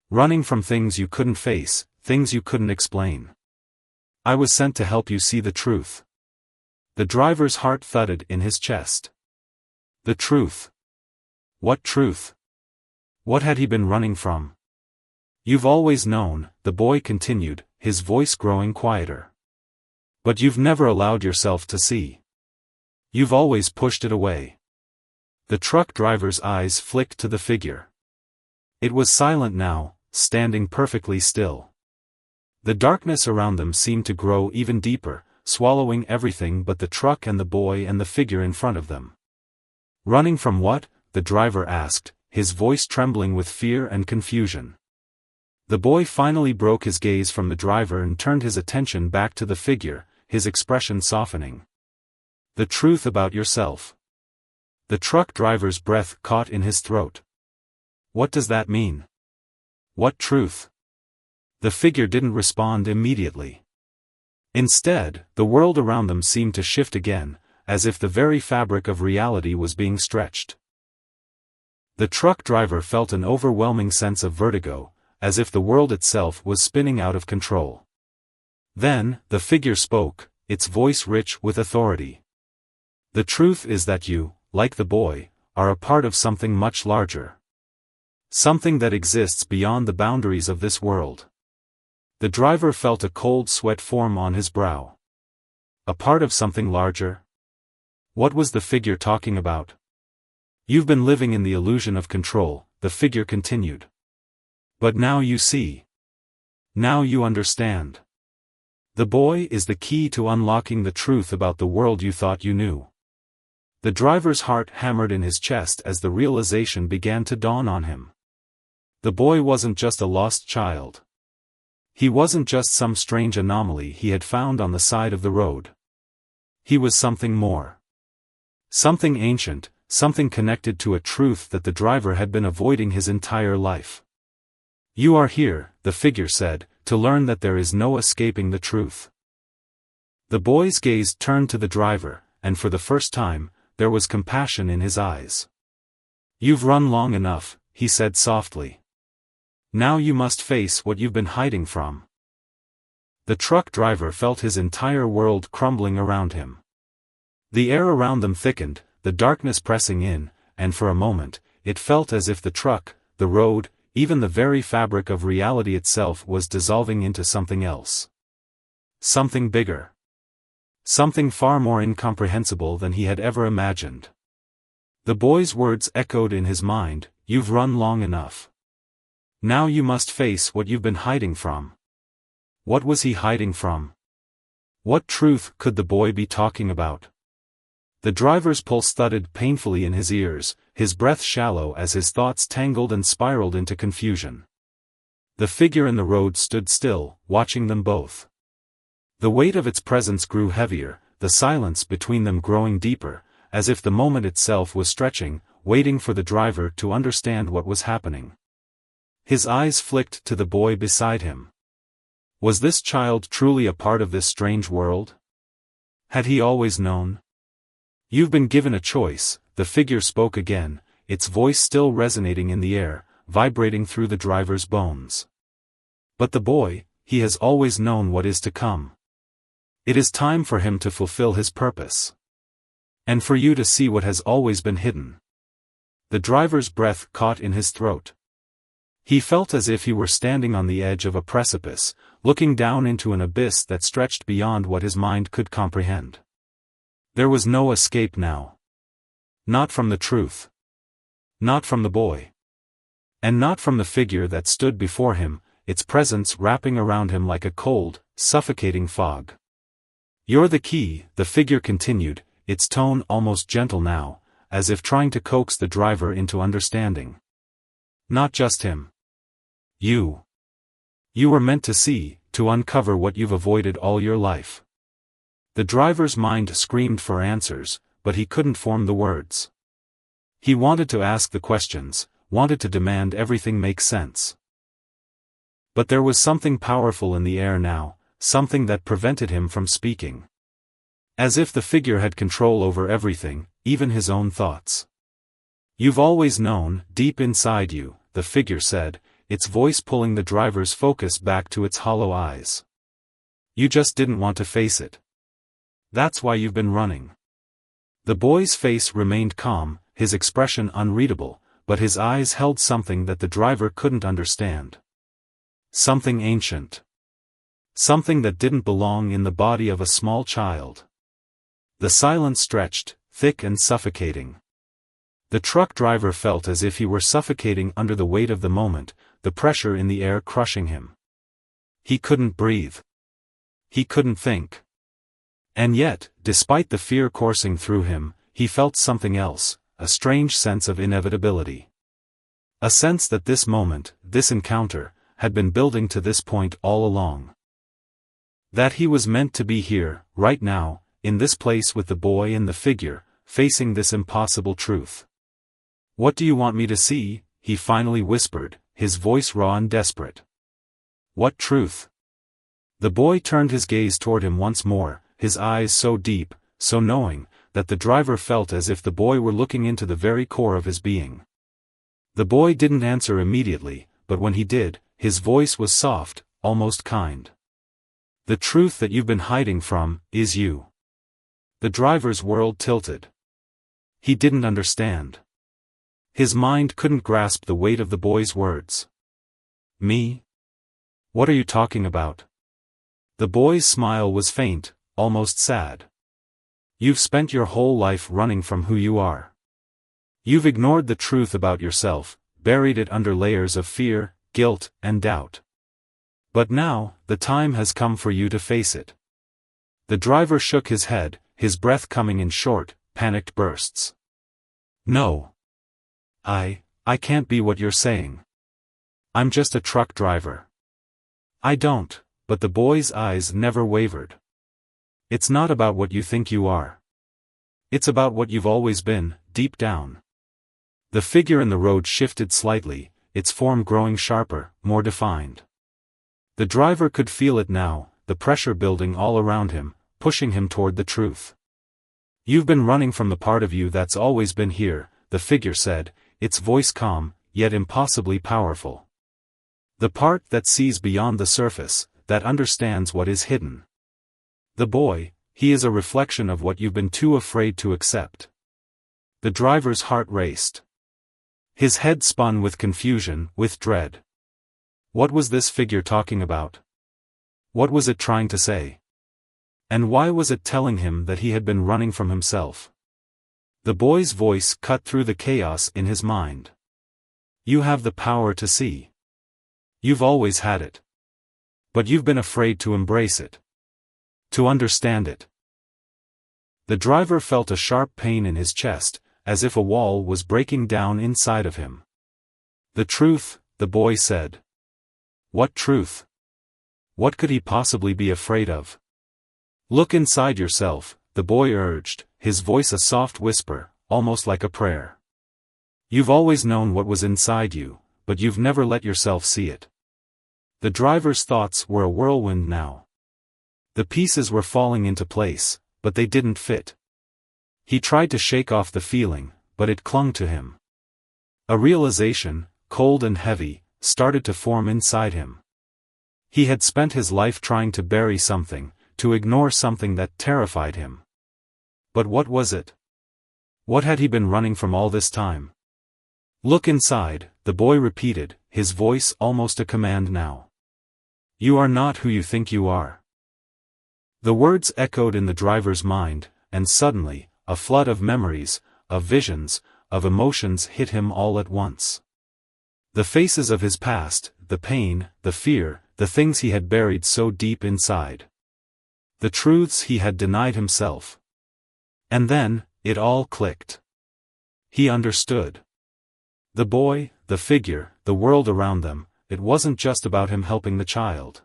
Running from things you couldn't face, things you couldn't explain. I was sent to help you see the truth. The driver's heart thudded in his chest. The truth. What truth? What had he been running from? You've always known, the boy continued, his voice growing quieter. But you've never allowed yourself to see. You've always pushed it away. The truck driver's eyes flicked to the figure. It was silent now, standing perfectly still. The darkness around them seemed to grow even deeper, swallowing everything but the truck and the boy and the figure in front of them. Running from what? The driver asked, his voice trembling with fear and confusion. The boy finally broke his gaze from the driver and turned his attention back to the figure, his expression softening. The truth about yourself. The truck driver's breath caught in his throat. What does that mean? What truth? The figure didn't respond immediately. Instead, the world around them seemed to shift again, as if the very fabric of reality was being stretched. The truck driver felt an overwhelming sense of vertigo, as if the world itself was spinning out of control. Then, the figure spoke, its voice rich with authority. The truth is that you, like the boy, are a part of something much larger. Something that exists beyond the boundaries of this world. The driver felt a cold sweat form on his brow. A part of something larger? What was the figure talking about? You've been living in the illusion of control, the figure continued. But now you see. Now you understand. The boy is the key to unlocking the truth about the world you thought you knew. The driver's heart hammered in his chest as the realization began to dawn on him. The boy wasn't just a lost child. He wasn't just some strange anomaly he had found on the side of the road. He was something more. Something ancient, something connected to a truth that the driver had been avoiding his entire life. You are here, the figure said, to learn that there is no escaping the truth. The boy's gaze turned to the driver, and for the first time, there was compassion in his eyes. You've run long enough, he said softly. Now you must face what you've been hiding from. The truck driver felt his entire world crumbling around him. The air around them thickened, the darkness pressing in, and for a moment, it felt as if the truck, the road, even the very fabric of reality itself was dissolving into something else. Something bigger. Something far more incomprehensible than he had ever imagined. The boy's words echoed in his mind, you've run long enough. Now you must face what you've been hiding from. What was he hiding from? What truth could the boy be talking about? The driver's pulse thudded painfully in his ears, his breath shallow as his thoughts tangled and spiraled into confusion. The figure in the road stood still, watching them both. The weight of its presence grew heavier, the silence between them growing deeper, as if the moment itself was stretching, waiting for the driver to understand what was happening. His eyes flicked to the boy beside him. Was this child truly a part of this strange world? Had he always known? You've been given a choice, the figure spoke again, its voice still resonating in the air, vibrating through the driver's bones. But the boy, he has always known what is to come. It is time for him to fulfill his purpose. And for you to see what has always been hidden. The driver's breath caught in his throat. He felt as if he were standing on the edge of a precipice, looking down into an abyss that stretched beyond what his mind could comprehend. There was no escape now. Not from the truth. Not from the boy. And not from the figure that stood before him, its presence wrapping around him like a cold, suffocating fog. "You're the key," the figure continued, its tone almost gentle now, as if trying to coax the driver into understanding. "Not just him. You. You were meant to see, to uncover what you've avoided all your life." The driver's mind screamed for answers, but he couldn't form the words. He wanted to ask the questions, wanted to demand everything make sense. But there was something powerful in the air now, something that prevented him from speaking. As if the figure had control over everything, even his own thoughts. "You've always known, deep inside you," the figure said, its voice pulling the driver's focus back to its hollow eyes. "You just didn't want to face it. That's why you've been running." The boy's face remained calm, his expression unreadable, but his eyes held something that the driver couldn't understand. Something ancient. Something that didn't belong in the body of a small child. The silence stretched, thick and suffocating. The truck driver felt as if he were suffocating under the weight of the moment, the pressure in the air crushing him. He couldn't breathe. He couldn't think. And yet, despite the fear coursing through him, he felt something else, a strange sense of inevitability. A sense that this moment, this encounter, had been building to this point all along. That he was meant to be here, right now, in this place with the boy and the figure, facing this impossible truth. "What do you want me to see?" he finally whispered, his voice raw and desperate. "What truth?" The boy turned his gaze toward him once more, his eyes so deep, so knowing, that the driver felt as if the boy were looking into the very core of his being. The boy didn't answer immediately, but when he did, his voice was soft, almost kind. "The truth that you've been hiding from, is you." The driver's world tilted. He didn't understand. His mind couldn't grasp the weight of the boy's words. "Me? What are you talking about?" The boy's smile was faint, almost sad. "You've spent your whole life running from who you are. You've ignored the truth about yourself, buried it under layers of fear, guilt, and doubt. But now, the time has come for you to face it." The driver shook his head, his breath coming in short, panicked bursts. "No. I can't be what you're saying. I'm just a truck driver." "I don't," but the boy's eyes never wavered. "It's not about what you think you are. It's about what you've always been, deep down." The figure in the road shifted slightly, its form growing sharper, more defined. The driver could feel it now, the pressure building all around him, pushing him toward the truth. "You've been running from the part of you that's always been here," the figure said, its voice calm, yet impossibly powerful. "The part that sees beyond the surface, that understands what is hidden. The boy, he is a reflection of what you've been too afraid to accept." The driver's heart raced. His head spun with confusion, with dread. What was this figure talking about? What was it trying to say? And why was it telling him that he had been running from himself? The boy's voice cut through the chaos in his mind. "You have the power to see. You've always had it. But you've been afraid to embrace it. To understand it." The driver felt a sharp pain in his chest, as if a wall was breaking down inside of him. "The truth," the boy said. "What truth? What could he possibly be afraid of?" "Look inside yourself," the boy urged, his voice a soft whisper, almost like a prayer. "You've always known what was inside you, but you've never let yourself see it." The driver's thoughts were a whirlwind now. The pieces were falling into place, but they didn't fit. He tried to shake off the feeling, but it clung to him. A realization, cold and heavy, started to form inside him. He had spent his life trying to bury something, to ignore something that terrified him. But what was it? What had he been running from all this time? "Look inside," the boy repeated, his voice almost a command now. "You are not who you think you are." The words echoed in the driver's mind, and suddenly, a flood of memories, of visions, of emotions hit him all at once. The faces of his past, the pain, the fear, the things he had buried so deep inside. The truths he had denied himself. And then, it all clicked. He understood. The boy, the figure, the world around them, it wasn't just about him helping the child.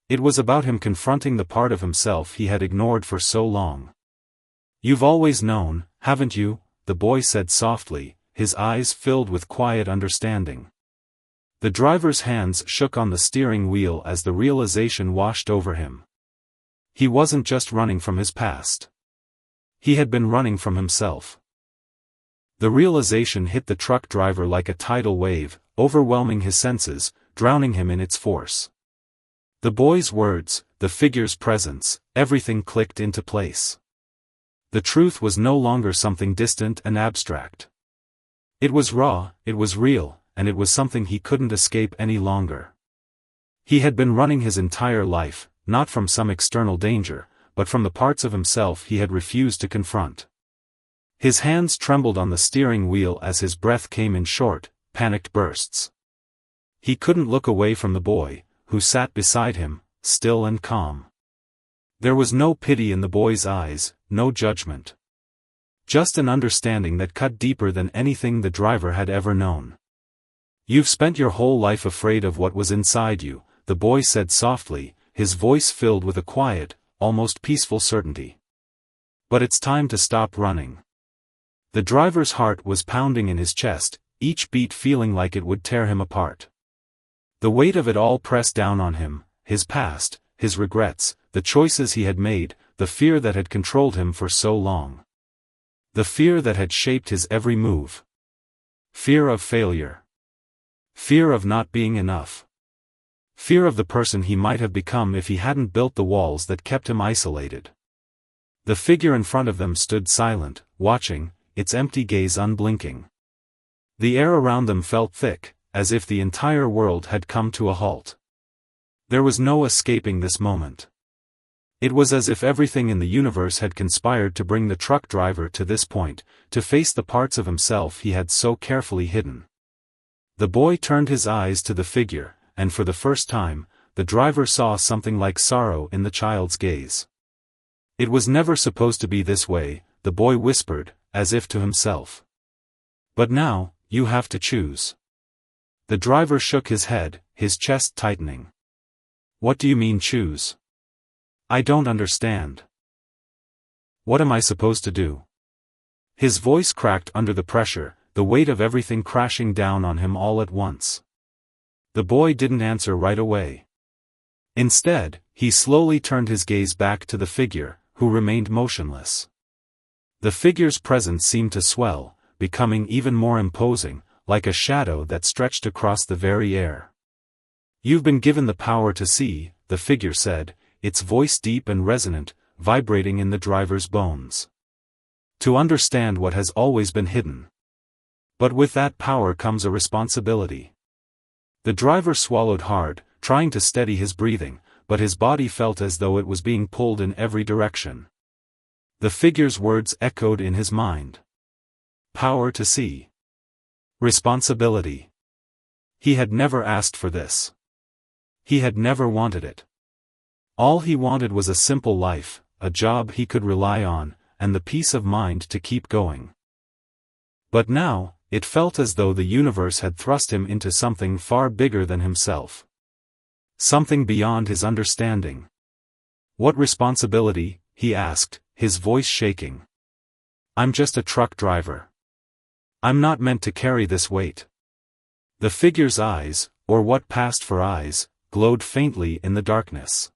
It was about him confronting the part of himself he had ignored for so long. "You've always known, haven't you?" the boy said softly, his eyes filled with quiet understanding. The driver's hands shook on the steering wheel as the realization washed over him. He wasn't just running from his past. He had been running from himself. The realization hit the truck driver like a tidal wave, overwhelming his senses, drowning him in its force. The boy's words, the figure's presence, everything clicked into place. The truth was no longer something distant and abstract. It was raw, it was real, and it was something he couldn't escape any longer. He had been running his entire life, not from some external danger, but from the parts of himself he had refused to confront. His hands trembled on the steering wheel as his breath came in short, panicked bursts. He couldn't look away from the boy, who sat beside him, still and calm. There was no pity in the boy's eyes, no judgment. Just an understanding that cut deeper than anything the driver had ever known. "You've spent your whole life afraid of what was inside you," the boy said softly, his voice filled with a quiet, almost peaceful certainty. "But it's time to stop running." The driver's heart was pounding in his chest, each beat feeling like it would tear him apart. The weight of it all pressed down on him, his past, his regrets, the choices he had made, the fear that had controlled him for so long. The fear that had shaped his every move. Fear of failure. Fear of not being enough. Fear of the person he might have become if he hadn't built the walls that kept him isolated. The figure in front of them stood silent, watching, its empty gaze unblinking. The air around them felt thick, as if the entire world had come to a halt. There was no escaping this moment. It was as if everything in the universe had conspired to bring the truck driver to this point, to face the parts of himself he had so carefully hidden. The boy turned his eyes to the figure, and for the first time, the driver saw something like sorrow in the child's gaze. "It was never supposed to be this way," the boy whispered, as if to himself. "But now, you have to choose." The driver shook his head, his chest tightening. "What do you mean choose? I don't understand. What am I supposed to do?" His voice cracked under the pressure, the weight of everything crashing down on him all at once. The boy didn't answer right away. Instead, he slowly turned his gaze back to the figure, who remained motionless. The figure's presence seemed to swell, becoming even more imposing, like a shadow that stretched across the very air. "You've been given the power to see," the figure said, its voice deep and resonant, vibrating in the driver's bones. "To understand what has always been hidden. But with that power comes a responsibility." The driver swallowed hard, trying to steady his breathing, but his body felt as though it was being pulled in every direction. The figure's words echoed in his mind. Power to see. Responsibility. He had never asked for this. He had never wanted it. All he wanted was a simple life, a job he could rely on, and the peace of mind to keep going. But now, it felt as though the universe had thrust him into something far bigger than himself. Something beyond his understanding. "What responsibility?" he asked, his voice shaking. "I'm just a truck driver. I'm not meant to carry this weight." The figure's eyes, or what passed for eyes, glowed faintly in the darkness.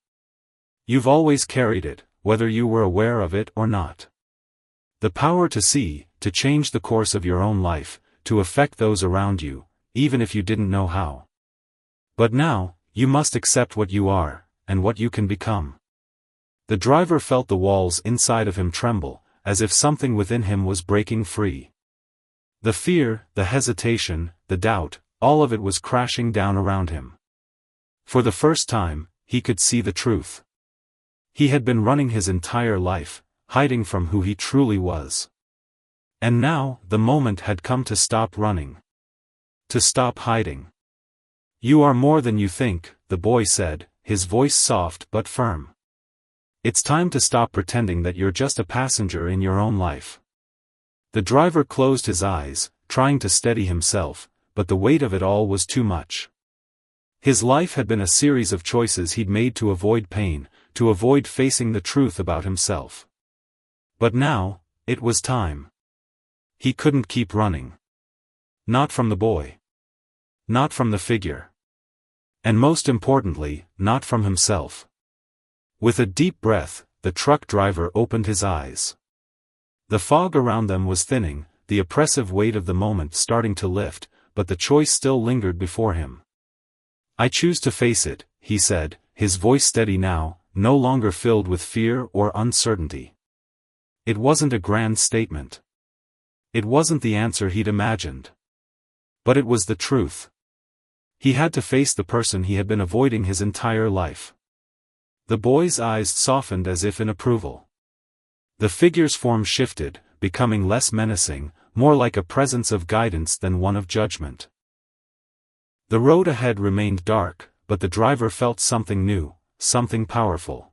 "You've always carried it, whether you were aware of it or not. The power to see, to change the course of your own life, to affect those around you, even if you didn't know how. But now, you must accept what you are, and what you can become." The driver felt the walls inside of him tremble, as if something within him was breaking free. The fear, the hesitation, the doubt, all of it was crashing down around him. For the first time, he could see the truth. He had been running his entire life, hiding from who he truly was. And now, the moment had come to stop running. To stop hiding. "You are more than you think," the boy said, his voice soft but firm. "It's time to stop pretending that you're just a passenger in your own life." The driver closed his eyes, trying to steady himself, but the weight of it all was too much. His life had been a series of choices he'd made to avoid pain, to avoid facing the truth about himself. But now, it was time. He couldn't keep running. Not from the boy. Not from the figure. And most importantly, not from himself. With a deep breath, the truck driver opened his eyes. The fog around them was thinning, the oppressive weight of the moment starting to lift, but the choice still lingered before him. "I choose to face it," he said, his voice steady now, no longer filled with fear or uncertainty. It wasn't a grand statement. It wasn't the answer he'd imagined. But it was the truth. He had to face the person he had been avoiding his entire life. The boy's eyes softened as if in approval. The figure's form shifted, becoming less menacing, more like a presence of guidance than one of judgment. The road ahead remained dark, but the driver felt something new, something powerful.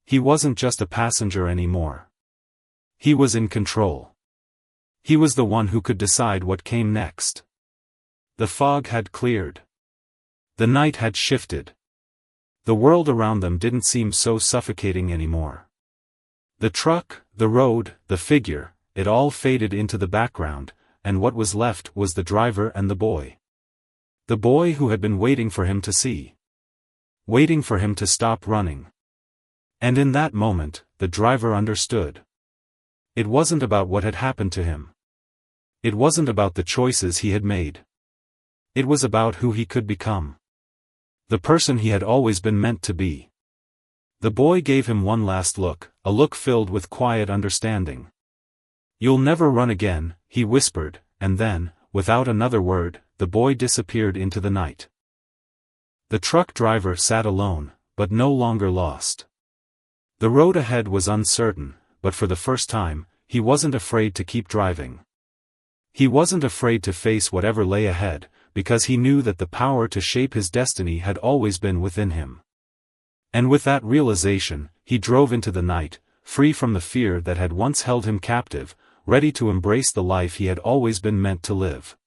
He wasn't just a passenger anymore. He was in control. He was the one who could decide what came next. The fog had cleared. The night had shifted. The world around them didn't seem so suffocating anymore. The truck, the road, the figure, it all faded into the background, and what was left was the driver and the boy. The boy who had been waiting for him to see. Waiting for him to stop running. And in that moment, the driver understood. It wasn't about what had happened to him. It wasn't about the choices he had made. It was about who he could become. The person he had always been meant to be. The boy gave him one last look, a look filled with quiet understanding. "You'll never run again," he whispered, and then, without another word, the boy disappeared into the night. The truck driver sat alone, but no longer lost. The road ahead was uncertain, but for the first time, he wasn't afraid to keep driving. He wasn't afraid to face whatever lay ahead, because he knew that the power to shape his destiny had always been within him. And with that realization, he drove into the night, free from the fear that had once held him captive, ready to embrace the life he had always been meant to live.